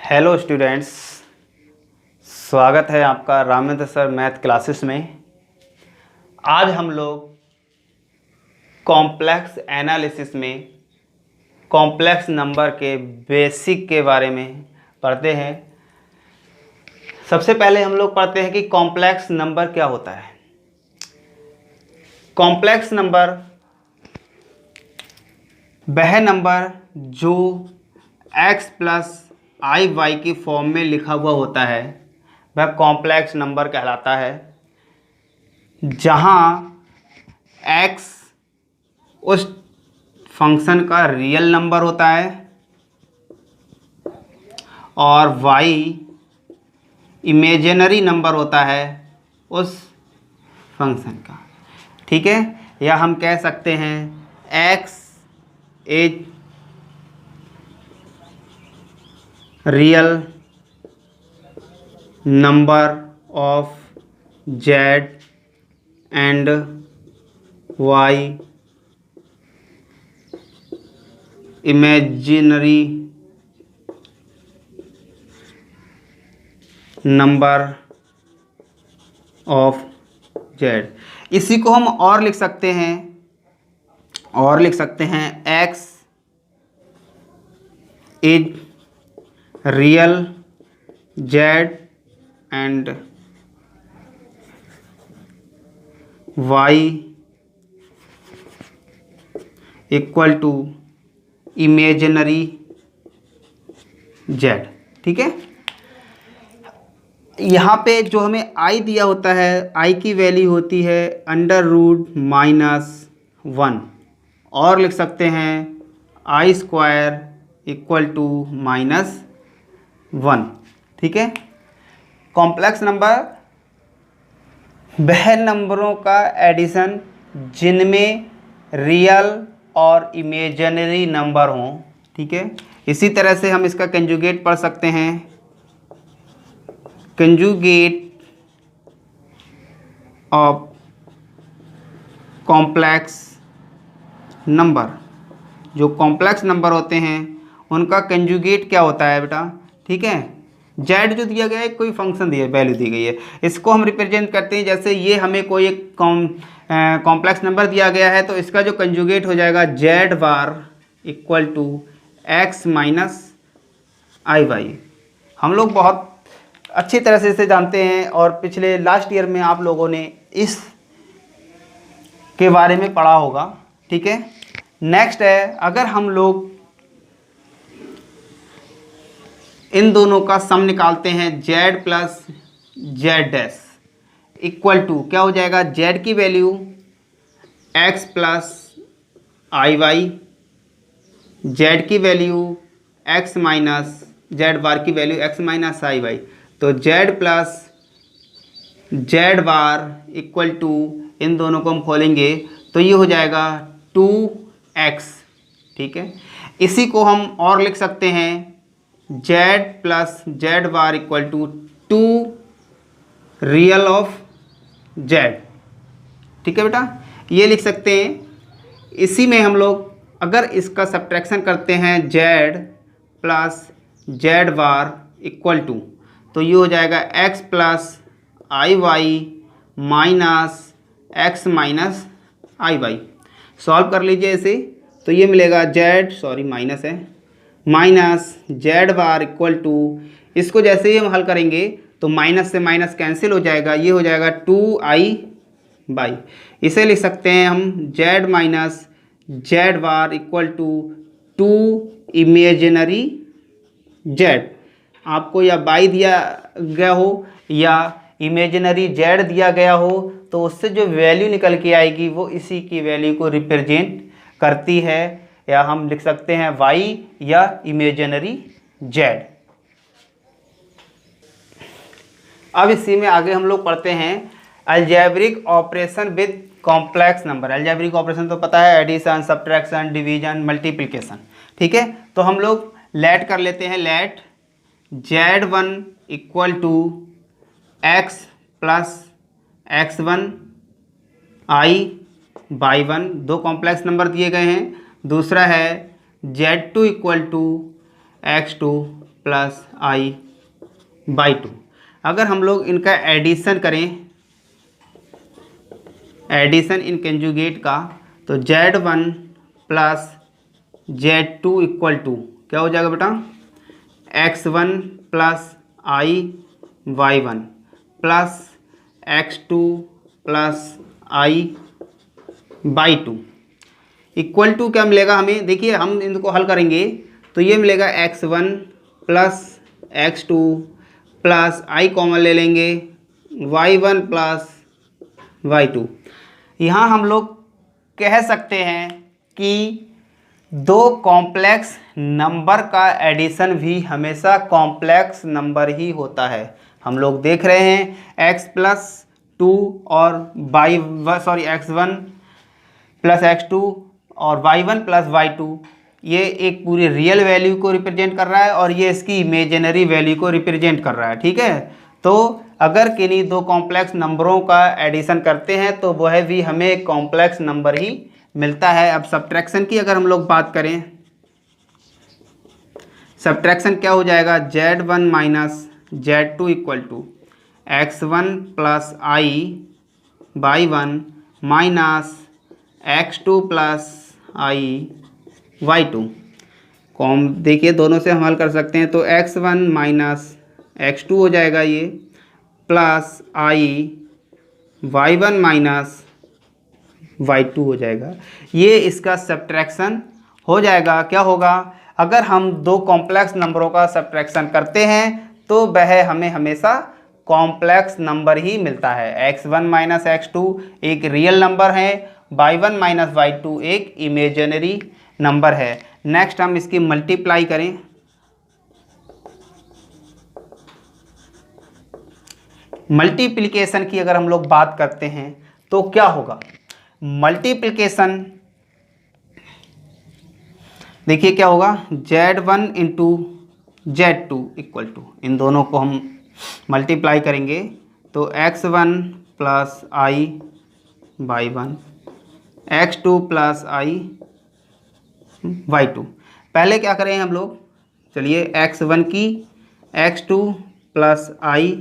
Hello students, स्वागत है आपका रामेंद्र सर मैथ क्लासेस में। आज हम लोग कॉम्प्लेक्स एनालिसिस में कॉम्प्लेक्स नंबर के बेसिक के बारे में पढ़ते हैं। सबसे पहले हम लोग पढ़ते हैं कि कॉम्प्लेक्स नंबर क्या होता है। कॉम्प्लेक्स नंबर वह नंबर जो x प्लस आई वाई की फॉर्म में लिखा हुआ होता है वह कॉम्प्लेक्स नंबर कहलाता है, जहाँ x उस फंक्शन का रियल नंबर होता है और y इमेजिनरी नंबर होता है उस फंक्शन का। ठीक है, या हम कह सकते हैं x is real number of z and y imaginary number of z। इसी को हम और लिख सकते हैं x is real z and y equal to imaginary z। ठीक है, यहाँ पे जो हमें i दिया होता है, i की वैल्यू होती है √-1 और लिख सकते हैं i² इक्वल टू -1। ठीक है, कॉम्प्लेक्स नंबर वह नंबरों का एडिशन जिनमें रियल और इमेजिनरी नंबर हों। ठीक है, इसी तरह से हम इसका कंजुगेट पढ़ सकते हैं। कंजुगेट ऑफ कॉम्प्लेक्स नंबर, जो कॉम्प्लेक्स नंबर होते हैं उनका कंजुगेट क्या होता है बेटा। ठीक है, z जो दिया गया है, कोई फंक्शन दिया वैल्यू दी गई है, इसको हम रिप्रेजेंट करते हैं। जैसे ये हमें कोई एक कॉम्प्लेक्स नंबर दिया गया है तो इसका जो कंजुगेट हो जाएगा z bar equal to x minus i y. हम लोग बहुत अच्छी तरह से इसे जानते हैं और पिछले लास्ट ईयर में आप लोगों ने इस के बारे में पढ़ा होगा। ठीक है, नेक्स्ट है, अगर हम लोग इन दोनों का सम निकालते हैं z plus z dash equal to क्या हो जाएगा, z की value x plus i y, z की value x minus z bar की value x minus i y. तो z plus z bar equal to इन दोनों को हम खोलेंगे तो ये हो जाएगा 2x। ठीक है, इसी को हम और लिख सकते हैं z plus z bar equal to 2 real of z। ठीक है बेटा, ये लिख सकते हैं। इसी में हम लोग अगर इसका सब्ट्रैक्शन करते हैं z plus z bar equal to, तो ये हो जाएगा x plus i y minus x minus i y. Solve कर लीजिए इसे, तो ये मिलेगा माइनस है minus z bar equal to, इसको जैसे ही हम हल करेंगे तो माइनस से माइनस कैंसिल हो जाएगा, ये हो जाएगा 2i/। इसे लिख सकते हैं हम z minus z bar equal to 2 imaginary z। आपको या बाई दिया गया हो या इमेजिनरी z दिया गया हो तो उससे जो वैल्यू निकल के आएगी वो इसी की वैल्यू को रिप्रेजेंट करती है, या हम लिख सकते हैं y या इमेजिनरी z। अब इसी में आगे हम लोग पढ़ते हैं algebraic operation with complex number. Algebraic operation तो पता है, एडिशन, सब्ट्रैक्शन, डिवीजन, मल्टीप्लिकेशन। ठीक है, तो हम लोग लेट कर लेते हैं। Let z1 equal to x plus x1 i/1, दो कॉम्प्लेक्स नंबर दिए गए हैं। दूसरा है z2 equal to x2 plus i by two. अगर हम लोग इनका एडिशन करें, एडिशन इन कंजुगेट का, तो z1 plus z2 equal to क्या हो जाएगा बेटा, x1 plus i y1 plus x2 plus i by two equal to क्या मिलेगा हमें, देखिए हम इनको हल करेंगे तो ये मिलेगा x1 प्लस x2 प्लस आई कॉमन ले लेंगे y1 प्लस y2। यहाँ हम लोग कह सकते हैं कि दो कॉम्प्लेक्स नंबर का एडिशन भी हमेशा कॉम्प्लेक्स नंबर ही होता है। हम लोग देख रहे हैं x+2 और x1 प्लस x2 और y1 प्लस y2, ये एक पूरी रियल वैल्यू को रिप्रेजेंट कर रहा है और ये इसकी इमेजिनरी वैल्यू को रिप्रेजेंट कर रहा है। ठीक है, तो अगर किन्हीं दो कॉम्प्लेक्स नंबरों का एडिशन करते हैं तो वह भी हमें एक कॉम्प्लेक्स नंबर ही मिलता है। अब सब्ट्रैक्शन की अगर हम लोग बात करें, सब्ट्रैक्शन क्या हो जाएगा, z1 minus z2 equal to x1 plus i by one minus x2 plus i y two. कॉम देखिए दोनों से हम हल कर सकते हैं, तो x1 माइनस x2 हो जाएगा ये, plus i y1 minus y2 हो जाएगा। ये इसका सब्ट्रैक्शन हो जाएगा। क्या होगा, अगर हम दो कॉम्प्लेक्स नंबरों का सब्ट्रैक्शन करते हैं तो वह हमें हमेशा कॉम्प्लेक्स नंबर ही मिलता है। x1 माइनस x2 एक रियल नंबर है, y1 माइनस y2 एक इमेजिनरी नंबर है। नेक्स्ट हम इसकी मल्टीप्लाई करें, मल्टीप्लिकेशन की अगर हम लोग बात करते हैं तो क्या होगा, मल्टीप्लिकेशन देखिए क्या होगा, z1 into z2 equal to, इन दोनों को हम मल्टीप्लाई करेंगे तो x1 plus i by one, x2 plus i by to. पहले क्या करें हम लोग, चलिए x1 की x2 प्लस आई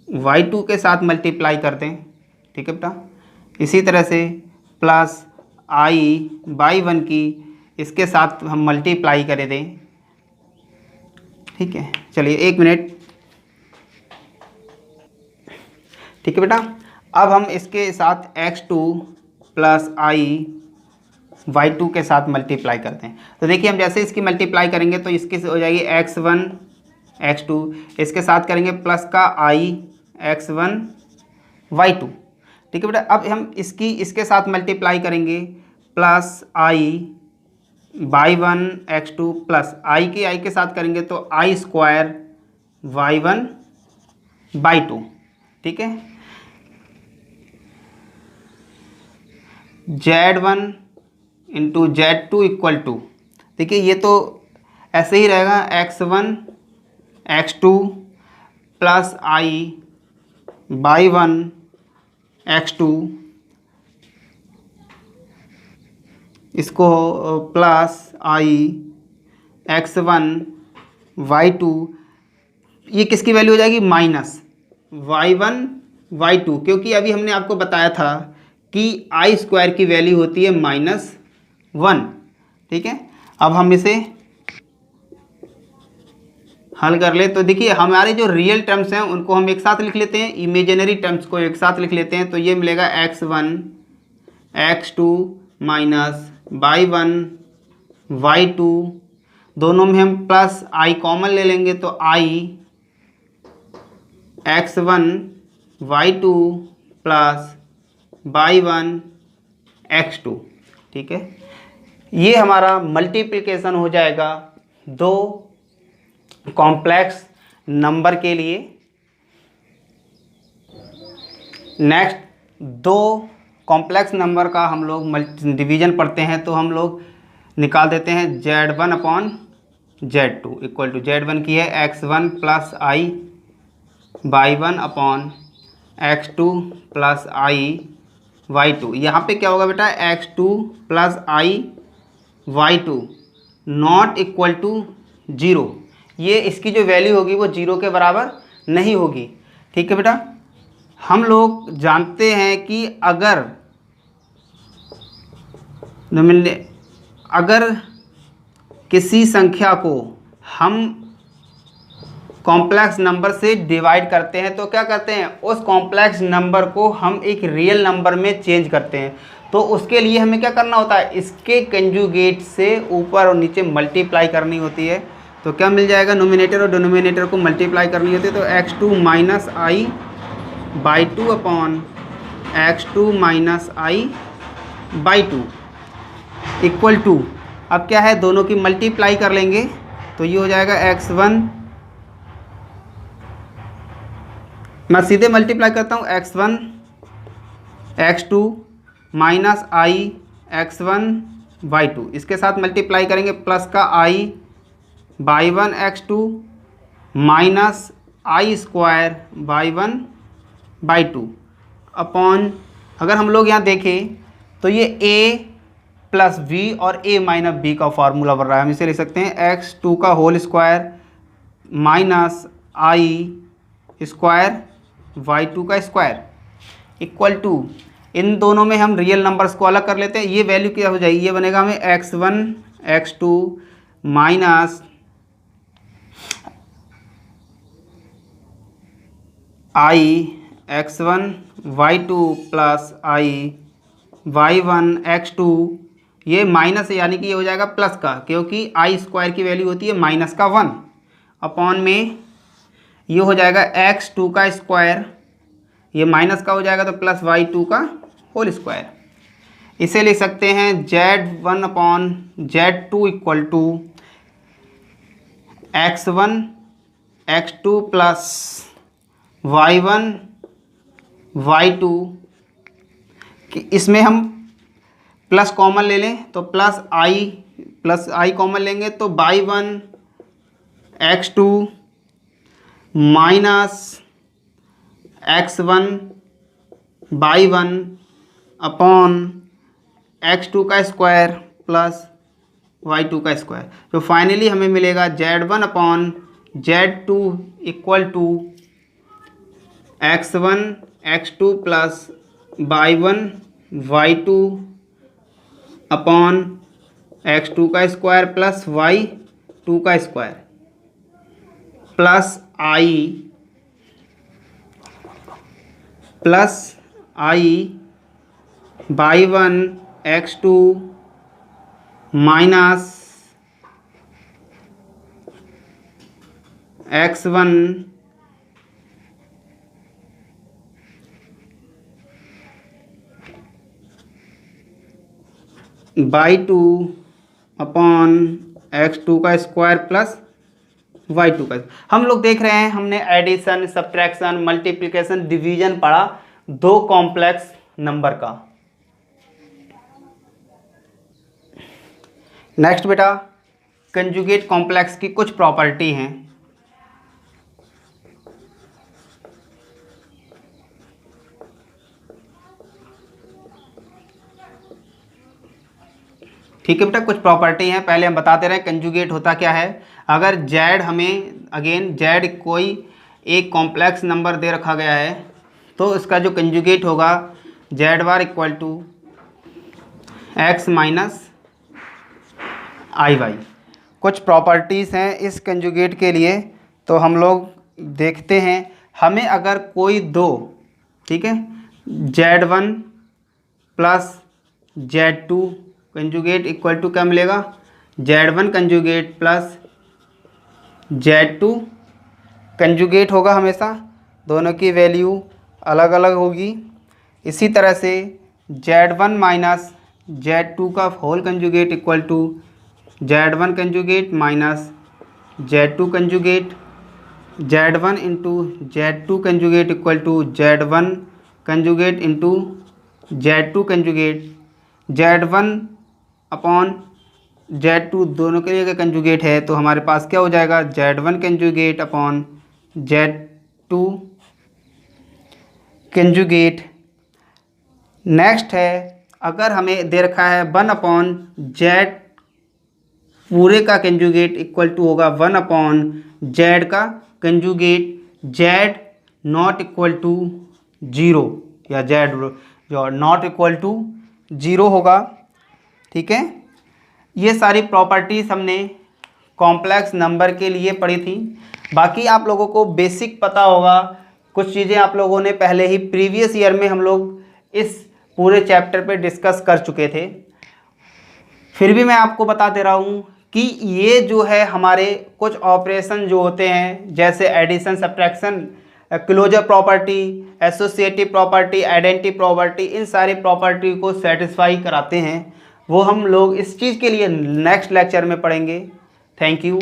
y2 के साथ मल्टीप्लाई करते हैं। ठीक है बेटा, इसी तरह से प्लस आई बाई वन की इसके साथ हम मल्टीप्लाई कर दें। ठीक है, चलिए एक मिनट। ठीक है बेटा, अब हम इसके साथ x2 प्लस आई y2 के साथ मल्टीप्लाई करते हैं। तो देखिए हम जैसे इसकी मल्टीप्लाई करेंगे तो इसकी हो जाएगी x1 x2, इसके साथ करेंगे प्लस का आई x1 y2। ठीक है बेटा, अब हम इसके साथ मल्टीप्लाई करेंगे plus i by one x2 plus i के साथ करेंगे तो आई स्क्वायर y1 बाई टू। ठीक है, z1 into z2 equal to, देखिए ये तो ऐसे ही रहेगा x1 x2 plus i by one x2, इसको प्लस आई x1 y2, ये किसकी वैल्यू हो जाएगी, माइनस y1 y2, क्योंकि अभी हमने आपको बताया था कि आई स्क्वायर की वैल्यू होती है -1। ठीक है, अब हम इसे हल कर ले तो देखिए हमारे जो रियल टर्म्स हैं उनको हम एक साथ लिख लेते हैं, इमेजिनरी टर्म्स को एक साथ लिख लेते हैं। तो ये मिलेगा x1 x2 minus y1 y2, दोनों में हम प्लस आई कॉमन ले लेंगे तो आई x1 y2 plus y1 x2। ठीक है, ये हमारा मल्टीप्लिकेशन हो जाएगा दो कॉम्प्लेक्स नंबर के लिए। नेक्स्ट, दो कॉम्प्लेक्स नंबर का हम लोग डिवीजन पढ़ते हैं तो हम लोग निकाल देते हैं z1 upon z2 equal to, z1 की है x1 plus i by one upon x2 plus i y2। यहाँ पे क्या होगा बेटा, x2 plus i y2 not equal to 0, ये इसकी जो वैल्यू होगी वो 0 के बराबर नहीं होगी। ठीक है बेटा, हम लोग जानते हैं कि अगर किसी संख्या को हम कॉम्प्लेक्स नंबर से डिवाइड करते हैं तो क्या करते हैं, उस कॉम्प्लेक्स नंबर को हम एक रियल नंबर में चेंज करते हैं। तो उसके लिए हमें क्या करना होता है, इसके कंजुगेट से ऊपर और नीचे मल्टीप्लाई करनी होती है। तो क्या मिल जाएगा, नोमिनेटर और डिनोमिनेटर को मल्टीप्लाई करनी होती है। तो x2 minus i by 2 upon x2 minus i by 2 equal to, अब क्या है, दोनों की मल्टीप्लाई कर लेंगे तो ये हो जाएगा x1, मैं सीधे मल्टीप्लाई करता हूँ, x1 x2 minus I x1 by 2, इसके साथ मल्टीप्लाई करेंगे प्लस का i by 1 x2 minus I square by 1 by 2 upon, अगर हम लोग यहाँ देखें तो ये a प्लस बी और a माइनस बी का फार्मूला बन रहा है। हम इसे लिख सकते हैं x2 का होल स्क्वायर माइनस आई स्क्वायर y2 का स्क्वायर इक्वल टू, इन दोनों में हम रियल नंबर्स को अलग कर लेते हैं। ये वैल्यू क्या हो जाएगी, ये बनेगा हमें x1 x2 minus I x1 y2 plus i y1 x2, ये माइनस यानी कि ये हो जाएगा प्लस का, क्योंकि आई स्क्वायर की वैल्यू होती है माइनस का 1 अपॉन में ये हो जाएगा x2 का स्क्वायर, ये माइनस का हो जाएगा तो प्लस y2 का होल स्क्वायर। इसे लिख सकते हैं z1 upon z2 equal to x1 x2 plus y1 y2, कि इसमें हम प्लस कॉमन ले लें तो प्लस आई कॉमन लेंगे तो by 1 x2 minus x1 by 1 upon x2 का स्क्वायर प्लस y2 का स्क्वायर। तो फाइनली हमें मिलेगा z1 upon z2 equal to x1 x2 plus by 1 y2 upon x2 का स्क्वायर प्लस y2 का square plus i by 1 x2 minus x1 by 2 upon x2 का square plus y2 का। हम लोग देख रहे हैं, हमने एडिशन, सब्ट्रैक्शन, मल्टीप्लिकेशन, डिवीजन पढ़ा दो कॉम्प्लेक्स नंबर का। नेक्स्ट बेटा, कंजुगेट कॉम्प्लेक्स की कुछ प्रॉपर्टी हैं। ठीक है बेटा, कुछ प्रॉपर्टी हैं, पहले हम बताते रहे कंजुगेट होता क्या है। अगर जेड हमें जेड कोई एक कॉम्प्लेक्स नंबर दे रखा गया है तो इसका जो कंजुगेट होगा z bar equal to x minus i y. कुछ प्रॉपर्टीज़ हैं इस कंजुगेट के लिए, तो हम लोग देखते हैं। हमें अगर कोई दो, ठीक है, z1 plus z2 conjugate equal to क्या मिलेगा, z1 conjugate plus z2 conjugate होगा। हमेशा दोनों की वैल्यू अलग अलग होगी। इसी तरह से z1 माइनस z2 का whole conjugate equal to z1 conjugate minus z2 conjugate, z1 into z2 conjugate equal to z1 conjugate into z2 conjugate, z1 upon z2 दोनों के लिए कंजुगेट है तो हमारे पास क्या हो जाएगा, z1 conjugate upon z2 conjugate. Next है, अगर हमें दे रखा है 1 अपॉन पूरे का कंजुगेट इक्वल टू होगा 1/z का conjugate, z not equal to 0 या z जो नॉट इक्वल टू 0 होगा। ठीक है, ये सारी प्रॉपर्टीज़ हमने कॉम्प्लेक्स नंबर के लिए पढ़ी थी। बाकी आप लोगों को बेसिक पता होगा, कुछ चीज़ें आप लोगों ने पहले ही प्रीवियस ईयर में हम लोग इस पूरे चैप्टर पे डिस्कस कर चुके थे। फिर भी मैं आपको बता दे रहा हूँ कि ये जो है हमारे कुछ ऑपरेशन जो होते हैं, जैसे addition, subtraction, closure property, associative property, identity property, इन सारी प्रॉपर्टी को सेटिस्फाई कराते हैं। वो हम लोग इस चीज़ के लिए नेक्स्ट लेक्चर में पढ़ेंगे। Thank you.